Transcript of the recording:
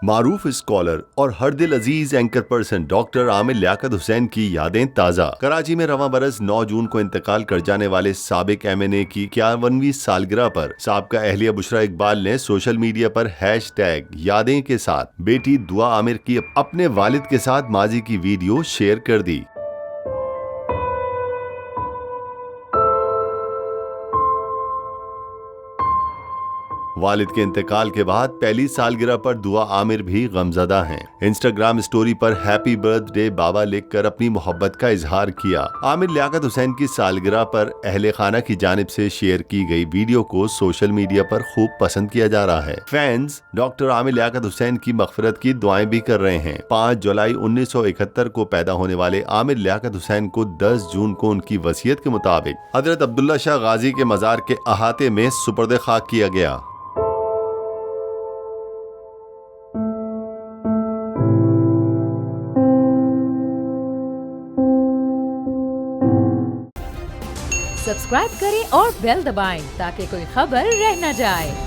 मारूफ scholar और हर दिल अजीज anchor person doctor Aamir Liaquat Hussain की यादें ताज़ा। कराची में रवां बरस 9 जून को इंतकाल कर जाने वाले साबिक MNA की 51वीं सालगिरह पर साबका अहलिया बुशरा इकबाल ने सोशल मीडिया पर हैशटैग यादें के साथ बेटी दुआ आमिर की अपने वालिद के साथ माजी की वीडियो शेयर कर दी। वालिद के इंतकाल के बाद पहली सालगिरह पर दुआ आमिर भी गमज़दा हैं। इंस्टाग्राम स्टोरी पर हैप्पी बर्थडे बाबा लिखकर अपनी मोहब्बत का इजहार किया। आमिर लियाकत हुसैन की सालगिरह पर अहले खाना की जानिब से शेयर की गई वीडियो को सोशल मीडिया पर खूब पसंद किया जा रहा है। फैंस डॉक्टर आमिर लियाकत हुसैन की मग़फ़िरत की दुआएं भी कर रहे हैं। 5 जुलाई 1971 को पैदा होने वाले आमिर लियाकत हुसैन को 10 जून को उनकी वसीयत के मुताबिक हजरत अब्दुल्ला शाह गाजी के मज़ार के अहाते में सुपर्द खाक किया गया। सब्सक्राइब करें और बेल दबाएं ताकि कोई खबर रह न जाए।